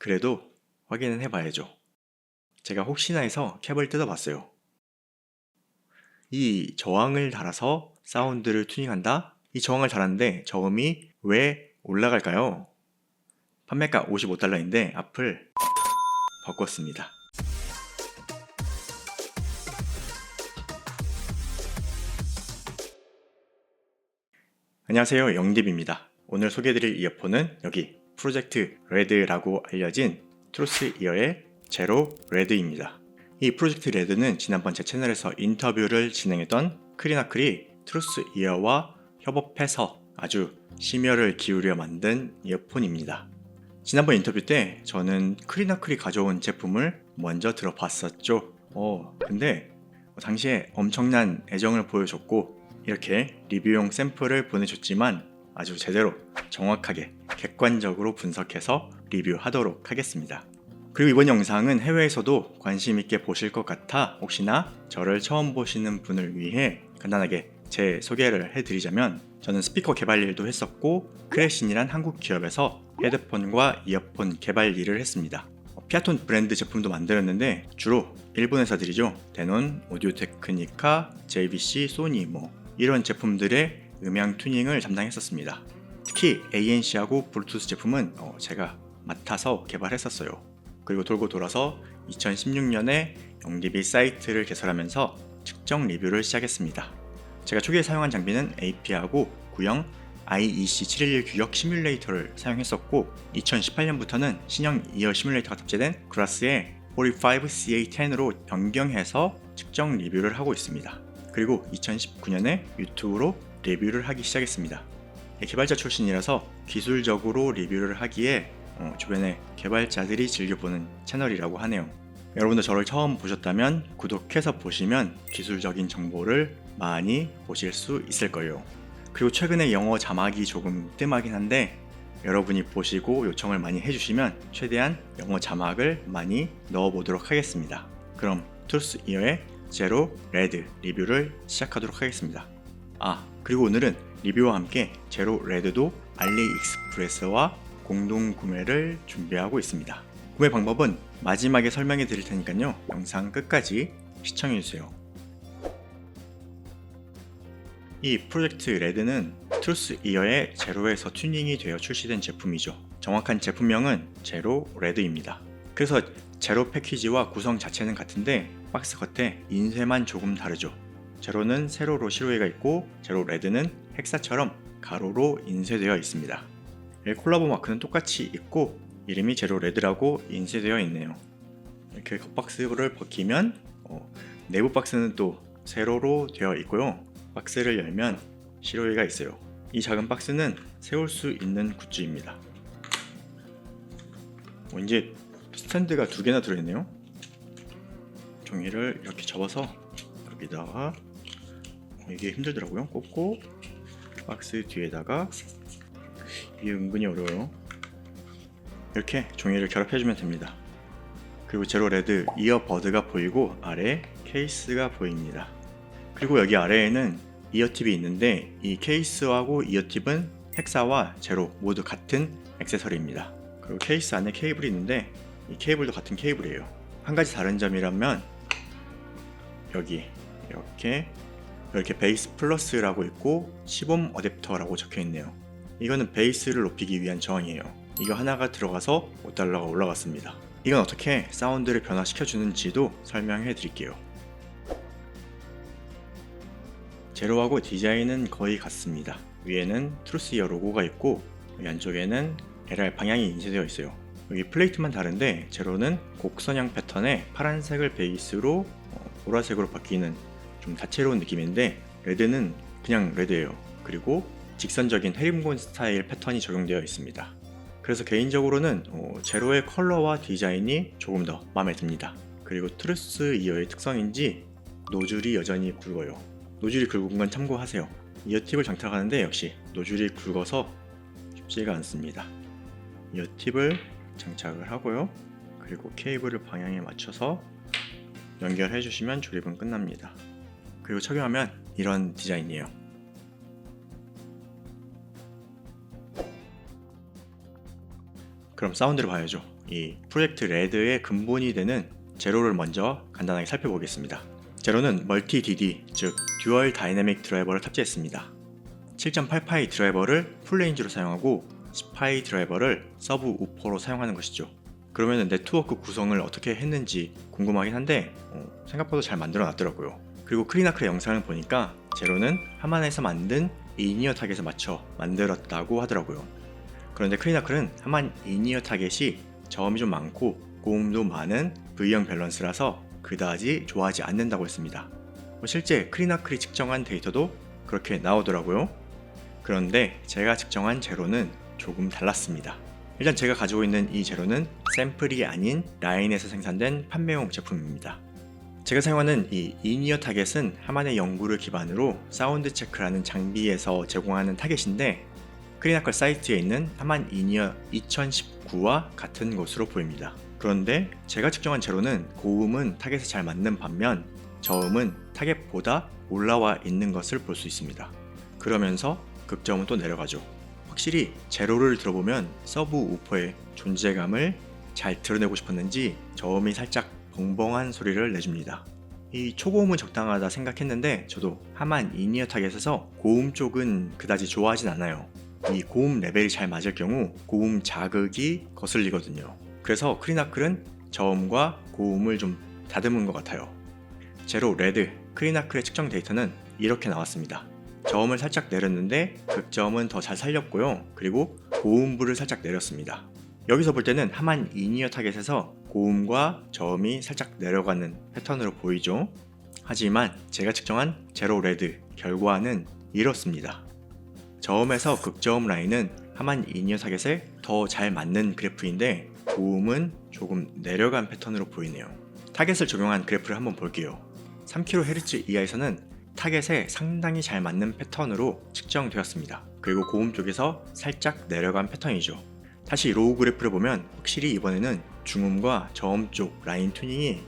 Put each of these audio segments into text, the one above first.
그래도 확인은 해봐야죠. 제가 혹시나 해서 캡을 뜯어봤어요. 이 저항을 달아서 사운드를 튜닝한다? 이 저항을 달았는데 저음이 왜 올라갈까요? 판매가 $55인데 앞을 바꿨습니다. 안녕하세요, 영딥입니다. 오늘 소개해드릴 이어폰은 여기 프로젝트 레드라고 알려진 트루스 이어의 제로 레드입니다. 이 프로젝트 레드는 지난번 제 채널에서 인터뷰를 진행했던 크리나클이 트루스 이어와 협업해서 아주 심혈을 기울여 만든 이어폰입니다. 지난번 인터뷰 때 저는 크리나클이 가져온 제품을 먼저 들어봤었죠. 근데 당시에 엄청난 애정을 보여줬고 이렇게 리뷰용 샘플을 보내줬지만 아주 제대로 정확하게 객관적으로 분석해서 리뷰하도록 하겠습니다. 그리고 이번 영상은 해외에서도 관심 있게 보실 것 같아 혹시나 저를 처음 보시는 분을 위해 간단하게 제 소개를 해드리자면, 저는 스피커 개발 일도 했었고 크래신이란 한국 기업에서 헤드폰과 이어폰 개발 일을 했습니다. 피아톤 브랜드 제품도 만들었는데 주로 일본 회사들이죠. 데논, 오디오테크니카, JVC, 소니 이런 제품들의 음향 튜닝을 담당했었습니다. 특히 ANC하고 블루투스 제품은 제가 맡아서 개발했었어요. 그리고 돌고 돌아서 2016년에 영디비 사이트를 개설하면서 측정 리뷰를 시작했습니다. 제가 초기에 사용한 장비는 AP하고 구형 IEC711 규격 시뮬레이터를 사용했었고 2018년부터는 신형 이어 시뮬레이터가 탑재된 그라스의 45CA10으로 변경해서 측정 리뷰를 하고 있습니다. 그리고 2019년에 유튜브로 리뷰를 하기 시작했습니다. 개발자 출신이라서 기술적으로 리뷰를 하기에 주변에 개발자들이 즐겨보는 채널이라고 하네요. 여러분도 저를 처음 보셨다면 구독해서 보시면 기술적인 정보를 많이 보실 수 있을 거예요. 그리고 최근에 영어 자막이 조금 뜸하긴 한데 여러분이 보시고 요청을 많이 해주시면 최대한 영어 자막을 많이 넣어보도록 하겠습니다. 그럼 트루스 이어의 제로 레드 리뷰를 시작하도록 하겠습니다. 그리고 오늘은 리뷰와 함께 제로 레드도 알리익스프레스와 공동 구매를 준비하고 있습니다. 구매 방법은 마지막에 설명해 드릴 테니까요, 영상 끝까지 시청해 주세요. 이 프로젝트 레드는 트루스 이어의 제로에서 튜닝이 되어 출시된 제품이죠. 정확한 제품명은 제로 레드입니다. 그래서 제로 패키지와 구성 자체는 같은데 박스 겉에 인쇄만 조금 다르죠. 제로는 세로로 시로에가 있고 제로 레드는 헥사처럼 가로로 인쇄되어 있습니다. 콜라보 마크는 똑같이 있고 이름이 제로 레드라고 인쇄되어 있네요. 이렇게 겉박스를 벗기면 내부 박스는 또 세로로 되어 있고요. 박스를 열면 시로에가 있어요. 이 작은 박스는 세울 수 있는 굿즈입니다. 이제 스탠드가 2개나 들어있네요. 종이를 이렇게 접어서 여기다가, 이게 힘들더라고요. 꽂고 박스 뒤에다가, 이게 은근히 어려워요. 이렇게 종이를 결합해주면 됩니다. 그리고 제로 레드 이어버드가 보이고 아래 케이스가 보입니다. 그리고 여기 아래에는 이어팁이 있는데 이 케이스하고 이어팁은 헥사와 제로 모두 같은 액세서리입니다. 그리고 케이스 안에 케이블이 있는데 이 케이블도 같은 케이블이에요. 한 가지 다른 점이라면 여기 이렇게 베이스 플러스라고 있고 시범 어댑터라고 적혀 있네요. 이거는 베이스를 높이기 위한 저항이에요. 이거 하나가 들어가서 $5가 올라갔습니다. 이건 어떻게 사운드를 변화시켜 주는지도 설명해 드릴게요. 제로하고 디자인은 거의 같습니다. 위에는 트루스 이어 로고가 있고 여기 안쪽에는 LR 방향이 인쇄되어 있어요. 여기 플레이트만 다른데 제로는 곡선형 패턴의 파란색을 베이스로 보라색으로 바뀌는 좀 다채로운 느낌인데 레드는 그냥 레드예요. 그리고 직선적인 헤링본 스타일 패턴이 적용되어 있습니다. 그래서 개인적으로는 제로의 컬러와 디자인이 조금 더 마음에 듭니다. 그리고 트루스 이어의 특성인지 노즐이 여전히 굵어요. 노즐이 굵은 건 참고하세요. 이어팁을 장착하는데 역시 노즐이 굵어서 쉽지가 않습니다. 이어팁을 장착을 하고요. 그리고 케이블을 방향에 맞춰서 연결해 주시면 조립은 끝납니다. 그리고 착용하면 이런 디자인이에요. 그럼 사운드를 봐야죠. 이 프로젝트 레드의 근본이 되는 제로를 먼저 간단하게 살펴보겠습니다. 제로는 멀티 DD, 즉 듀얼 다이내믹 드라이버를 탑재했습니다. 7.8파이 드라이버를 풀레인지로 사용하고 10파이 드라이버를 서브 우퍼로 사용하는 것이죠. 그러면 네트워크 구성을 어떻게 했는지 궁금하긴 한데 생각보다 잘 만들어 놨더라고요. 그리고 크리나클의 영상을 보니까 제로는 하만에서 만든 인이어 타겟에 맞춰 만들었다고 하더라고요. 그런데 크리나클은 하만 인이어 타겟이 저음이 좀 많고 고음도 많은 V형 밸런스라서 그다지 좋아하지 않는다고 했습니다. 실제 크리나클이 측정한 데이터도 그렇게 나오더라고요. 그런데 제가 측정한 제로는 조금 달랐습니다. 일단 제가 가지고 있는 이 제로는 샘플이 아닌 라인에서 생산된 판매용 제품입니다. 제가 사용하는 이 인이어 타겟은 하만의 연구를 기반으로 사운드 체크라는 장비에서 제공하는 타겟인데 크리나클 사이트에 있는 하만 인이어 2019와 같은 것으로 보입니다. 그런데 제가 측정한 제로는 고음은 타겟에 잘 맞는 반면 저음은 타겟보다 올라와 있는 것을 볼 수 있습니다. 그러면서 극저음은 또 내려가죠. 확실히 제로를 들어보면 서브 우퍼의 존재감을 잘 드러내고 싶었는지 저음이 살짝 벙벙한 소리를 내줍니다. 이 초고음은 적당하다 생각했는데 저도 하만 인이어 타겟에서 고음 쪽은 그다지 좋아하진 않아요. 이 고음 레벨이 잘 맞을 경우 고음 자극이 거슬리거든요. 그래서 크리나클은 저음과 고음을 좀 다듬은 것 같아요. 제로 레드 크리나클의 측정 데이터는 이렇게 나왔습니다. 저음을 살짝 내렸는데 극저음은 더 잘 살렸고요. 그리고 고음부를 살짝 내렸습니다. 여기서 볼 때는 하만 인이어 타겟에서 고음과 저음이 살짝 내려가는 패턴으로 보이죠. 하지만 제가 측정한 제로 레드 결과는 이렇습니다. 저음에서 극저음 라인은 하만 인이어 타겟에 더 잘 맞는 그래프인데 고음은 조금 내려간 패턴으로 보이네요. 타겟을 적용한 그래프를 한번 볼게요. 3kHz 이하에서는 타겟에 상당히 잘 맞는 패턴으로 측정되었습니다. 그리고 고음 쪽에서 살짝 내려간 패턴이죠. 다시 로우 그래프를 보면 확실히 이번에는 중음과 저음 쪽 라인 튜닝이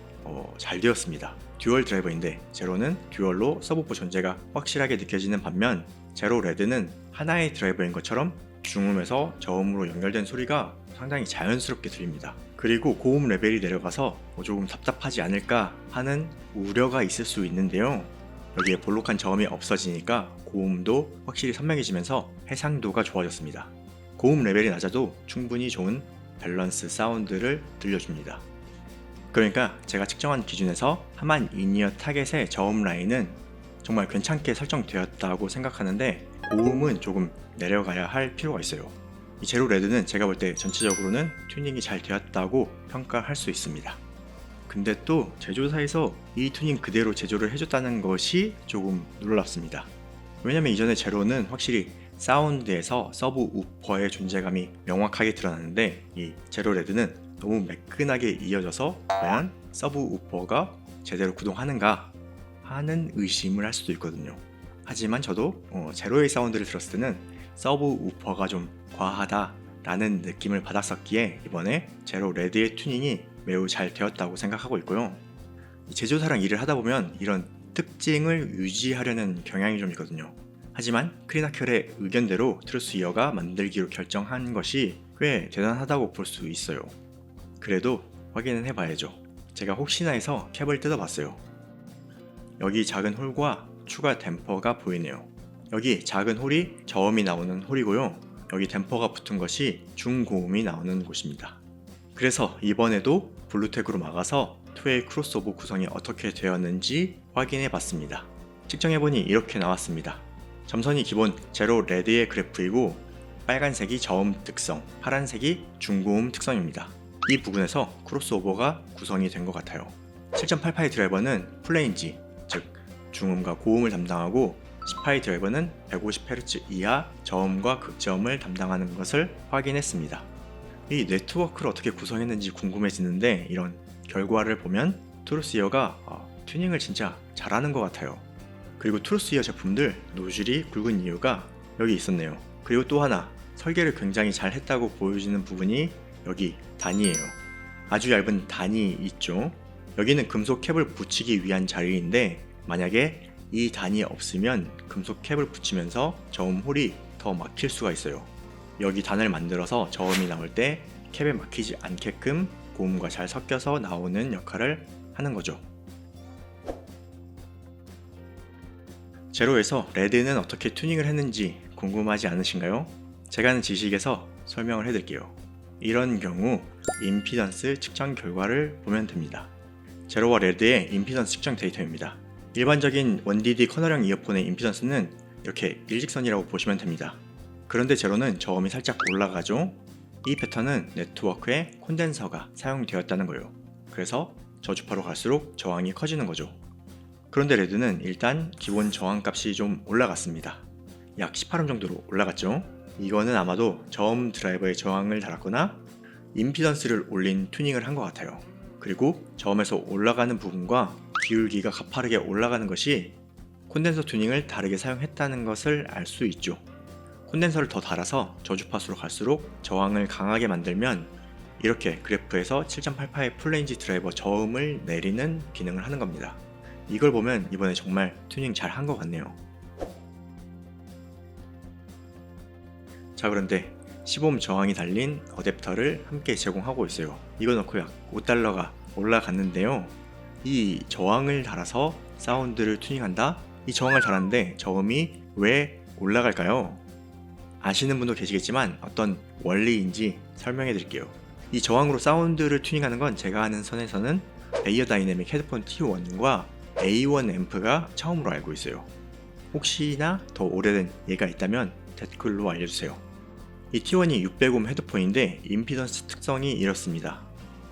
잘 되었습니다. 듀얼 드라이버인데 제로는 듀얼로 서브우퍼 존재가 확실하게 느껴지는 반면 제로 레드는 하나의 드라이버인 것처럼 중음에서 저음으로 연결된 소리가 상당히 자연스럽게 들립니다. 그리고 고음 레벨이 내려가서 조금 답답하지 않을까 하는 우려가 있을 수 있는데요. 여기에 볼록한 저음이 없어지니까 고음도 확실히 선명해지면서 해상도가 좋아졌습니다. 고음 레벨이 낮아도 충분히 좋은 밸런스 사운드를 들려줍니다. 그러니까 제가 측정한 기준에서 하만 인이어 타겟의 저음 라인은 정말 괜찮게 설정되었다고 생각하는데 고음은 조금 내려가야 할 필요가 있어요. 이 제로 레드는 제가 볼 때 전체적으로는 튜닝이 잘 되었다고 평가할 수 있습니다. 근데 또 제조사에서 이 튜닝 그대로 제조를 해줬다는 것이 조금 놀랍습니다. 왜냐면 이전에 제로는 확실히 사운드에서 서브 우퍼의 존재감이 명확하게 드러나는데 이 제로 레드는 너무 매끈하게 이어져서 과연 서브 우퍼가 제대로 구동하는가 하는 의심을 할 수도 있거든요. 하지만 저도 제로의 사운드를 들었을 때는 서브 우퍼가 좀 과하다 라는 느낌을 받았었기에 이번에 제로 레드의 튜닝이 매우 잘 되었다고 생각하고 있고요. 제조사랑 일을 하다 보면 이런 특징을 유지하려는 경향이 좀 있거든요. 하지만 크리나클의 의견대로 트루스 이어가 만들기로 결정한 것이 꽤 대단하다고 볼 수 있어요. 그래도 확인은 해봐야죠. 제가 혹시나 해서 캡을 뜯어봤어요. 여기 작은 홀과 추가 댐퍼가 보이네요. 여기 작은 홀이 저음이 나오는 홀이고요. 여기 댐퍼가 붙은 것이 중고음이 나오는 곳입니다. 그래서 이번에도 블루텍으로 막아서 2웨이 크로스오버 구성이 어떻게 되었는지 확인해 봤습니다. 측정해보니 이렇게 나왔습니다. 점선이 기본 제로 레드의 그래프이고 빨간색이 저음 특성, 파란색이 중고음 특성입니다. 이 부분에서 크로스오버가 구성이 된 것 같아요. 7.8파이 드라이버는 플레인지, 즉 중음과 고음을 담당하고 10파이 드라이버는 150Hz 이하 저음과 극저음을 담당하는 것을 확인했습니다. 이 네트워크를 어떻게 구성했는지 궁금해지는데 이런 결과를 보면 트루스 이어가 튜닝을 진짜 잘하는 것 같아요. 그리고 트루스 이어 제품들 노즐이 굵은 이유가 여기 있었네요. 그리고 또 하나 설계를 굉장히 잘 했다고 보여지는 부분이 여기 단이에요. 아주 얇은 단이 있죠. 여기는 금속 캡을 붙이기 위한 자리인데 만약에 이 단이 없으면 금속 캡을 붙이면서 저음 홀이 더 막힐 수가 있어요. 여기 단을 만들어서 저음이 나올 때 캡에 막히지 않게끔 고음과 잘 섞여서 나오는 역할을 하는 거죠. 제로에서 레드는 어떻게 튜닝을 했는지 궁금하지 않으신가요? 제가 아는 지식에서 설명을 해드릴게요. 이런 경우 임피던스 측정 결과를 보면 됩니다. 제로와 레드의 임피던스 측정 데이터입니다. 일반적인 1DD 커널형 이어폰의 임피던스는 이렇게 일직선이라고 보시면 됩니다. 그런데 제로는 저음이 살짝 올라가죠. 이 패턴은 네트워크에 콘덴서가 사용되었다는 거예요. 그래서 저주파로 갈수록 저항이 커지는 거죠. 그런데 레드는 일단 기본 저항 값이 좀 올라갔습니다. 약 18옴 정도로 올라갔죠. 이거는 아마도 저음 드라이버에 저항을 달았거나 임피던스를 올린 튜닝을 한 것 같아요. 그리고 저음에서 올라가는 부분과 기울기가 가파르게 올라가는 것이 콘덴서 튜닝을 다르게 사용했다는 것을 알 수 있죠. 콘덴서를 더 달아서 저주파수로 갈수록 저항을 강하게 만들면 이렇게 그래프에서 7.88의 풀레인지 드라이버 저음을 내리는 기능을 하는 겁니다. 이걸 보면 이번에 정말 튜닝 잘 한 것 같네요. 자, 그런데 15옴 저항이 달린 어댑터를 함께 제공하고 있어요. 이거 넣고 약 $5가 올라갔는데요. 이 저항을 달아서 사운드를 튜닝한다? 이 저항을 달았는데 저음이 왜 올라갈까요? 아시는 분도 계시겠지만 어떤 원리인지 설명해 드릴게요. 이 저항으로 사운드를 튜닝하는 건 제가 아는 선에서는 베이어 다이내믹 헤드폰 T1과 A1 앰프가 처음으로 알고 있어요. 혹시나 더 오래된 예가 있다면 댓글로 알려주세요. 이 T1이 600옴 헤드폰인데 임피던스 특성이 이렇습니다.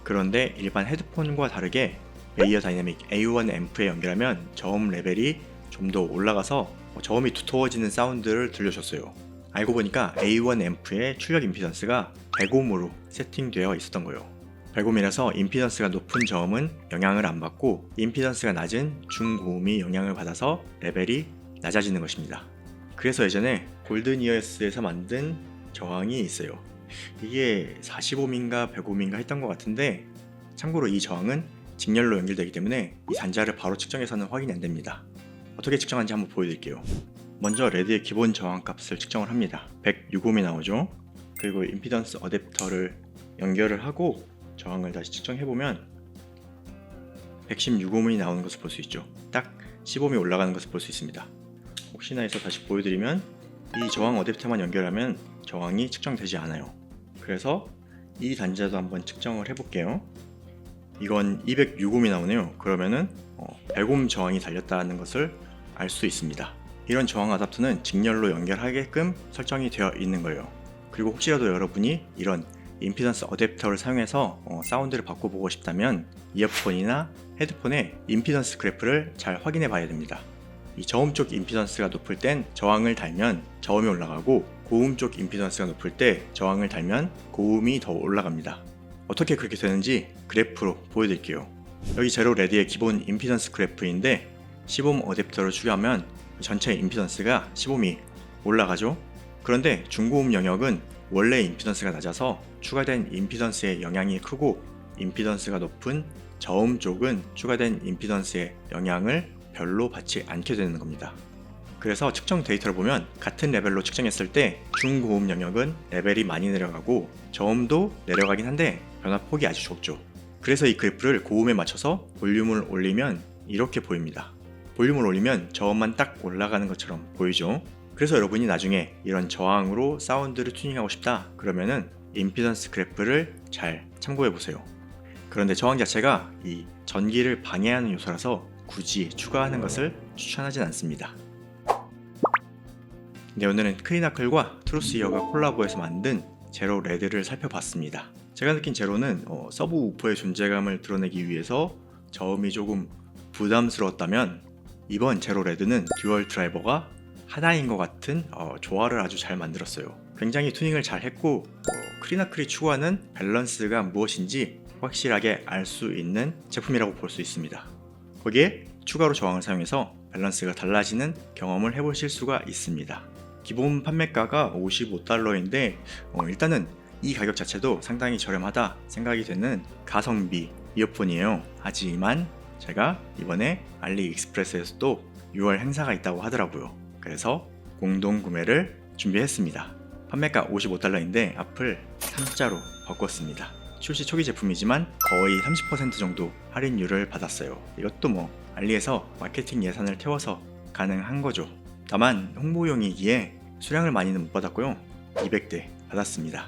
그런데 일반 헤드폰과 다르게 베이어 다이내믹 A1 앰프에 연결하면 저음 레벨이 좀 더 올라가서 저음이 두터워지는 사운드를 들려줬어요. 알고 보니까 A1 앰프의 출력 임피던스가 100옴으로 세팅되어 있었던 거예요. 100옴이라서 임피던스가 높은 저음은 영향을 안 받고 임피던스가 낮은 중고음이 영향을 받아서 레벨이 낮아지는 것입니다. 그래서 예전에 골든 이어스에서 만든 저항이 있어요. 이게 40옴인가 100옴인가 했던 것 같은데, 참고로 이 저항은 직렬로 연결되기 때문에 이 단자를 바로 측정해서는 확인이 안 됩니다. 어떻게 측정하는지 한번 보여드릴게요. 먼저 레드의 기본 저항 값을 측정을 합니다. 106옴이 나오죠. 그리고 임피던스 어댑터를 연결을 하고 저항을 다시 측정해보면 116옴이 나오는 것을 볼 수 있죠. 딱 10옴이 올라가는 것을 볼 수 있습니다. 혹시나 해서 다시 보여드리면 이 저항 어댑터만 연결하면 저항이 측정되지 않아요. 그래서 이 단자도 한번 측정을 해볼게요. 이건 206옴이 나오네요. 그러면은 100옴 저항이 달렸다는 것을 알 수 있습니다. 이런 저항 어댑터는 직렬로 연결하게끔 설정이 되어 있는 거예요. 그리고 혹시라도 여러분이 이런 임피던스 어댑터를 사용해서 사운드를 바꿔보고 싶다면 이어폰이나 헤드폰의 임피던스 그래프를 잘 확인해 봐야 됩니다. 이 저음 쪽 임피던스가 높을 땐 저항을 달면 저음이 올라가고, 고음 쪽 임피던스가 높을 때 저항을 달면 고음이 더 올라갑니다. 어떻게 그렇게 되는지 그래프로 보여드릴게요. 여기 제로 레드의 기본 임피던스 그래프인데 10옴 어댑터를 추가하면 전체 임피던스가 10옴이 올라가죠. 그런데 중고음 영역은 원래 임피던스가 낮아서 추가된 임피던스의 영향이 크고, 임피던스가 높은 저음 쪽은 추가된 임피던스의 영향을 별로 받지 않게 되는 겁니다. 그래서 측정 데이터를 보면 같은 레벨로 측정했을 때 중고음 영역은 레벨이 많이 내려가고 저음도 내려가긴 한데 변화폭이 아주 좁죠. 그래서 이 그래프를 고음에 맞춰서 볼륨을 올리면 이렇게 보입니다. 볼륨을 올리면 저음만 딱 올라가는 것처럼 보이죠. 그래서 여러분이 나중에 이런 저항으로 사운드를 튜닝하고 싶다 그러면은 임피던스 그래프를 잘 참고해 보세요. 그런데 저항 자체가 이 전기를 방해하는 요소라서 굳이 추가하는 것을 추천하진 않습니다. 네, 오늘은 크리나클과 트루스 이어가 콜라보해서 만든 제로 레드를 살펴봤습니다. 제가 느낀 제로는 서브 우퍼의 존재감을 드러내기 위해서 저음이 조금 부담스러웠다면, 이번 제로 레드는 듀얼 드라이버가 하나인 것 같은 조화를 아주 잘 만들었어요. 굉장히 튜닝을 잘 했고, 크리나클이 추구하는 밸런스가 무엇인지 확실하게 알 수 있는 제품이라고 볼 수 있습니다. 거기에 추가로 저항을 사용해서 밸런스가 달라지는 경험을 해보실 수가 있습니다. 기본 판매가가 $55인데 일단은 이 가격 자체도 상당히 저렴하다 생각이 되는 가성비 이어폰이에요. 하지만 제가 이번에 알리익스프레스에서도 6월 행사가 있다고 하더라고요. 그래서 공동 구매를 준비했습니다. 판매가 55달러인데 앞을 3자로 바꿨습니다. 출시 초기 제품이지만 거의 30% 정도 할인율을 받았어요. 이것도 뭐 알리에서 마케팅 예산을 태워서 가능한 거죠. 다만 홍보용이기에 수량을 많이는 못 받았고요. 200대 받았습니다.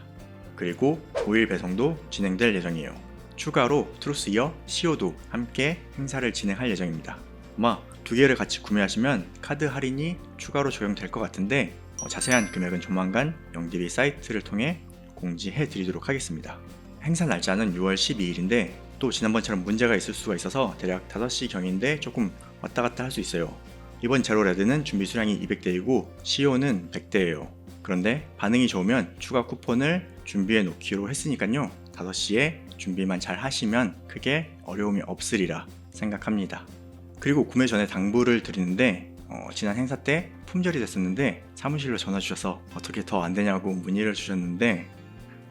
그리고 5일 배송도 진행될 예정이에요. 추가로 트루스 이어 CO도 함께 행사를 진행할 예정입니다. 아마 두 개를 같이 구매하시면 카드 할인이 추가로 적용될 것 같은데 자세한 금액은 조만간 영디비 사이트를 통해 공지해 드리도록 하겠습니다. 행사 날짜는 6월 12일인데 또 지난번처럼 문제가 있을 수가 있어서 대략 5시 경인데 조금 왔다 갔다 할 수 있어요. 이번 제로레드는 준비 수량이 200대이고 CO는 100대예요. 그런데 반응이 좋으면 추가 쿠폰을 준비해 놓기로 했으니까요. 5시에 준비만 잘 하시면 크게 어려움이 없으리라 생각합니다. 그리고 구매 전에 당부를 드리는데 지난 행사 때 품절이 됐었는데 사무실로 전화 주셔서 어떻게 더 안 되냐고 문의를 주셨는데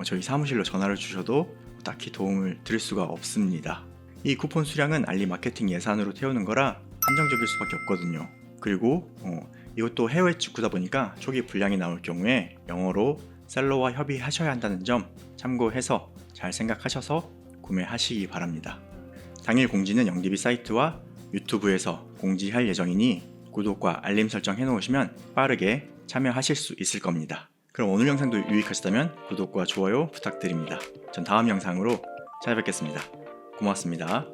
저희 사무실로 전화를 주셔도 딱히 도움을 드릴 수가 없습니다. 이 쿠폰 수량은 알리 마케팅 예산으로 태우는 거라 한정적일 수밖에 없거든요. 그리고 이것도 해외 직구다 보니까 초기 분량이 나올 경우에 영어로 셀러와 협의하셔야 한다는 점 참고해서 잘 생각하셔서 구매하시기 바랍니다. 당일 공지는 영디비 사이트와 유튜브에서 공지할 예정이니 구독과 알림 설정 해놓으시면 빠르게 참여하실 수 있을 겁니다. 그럼 오늘 영상도 유익하셨다면 구독과 좋아요 부탁드립니다. 전 다음 영상으로 찾아뵙겠습니다. 고맙습니다.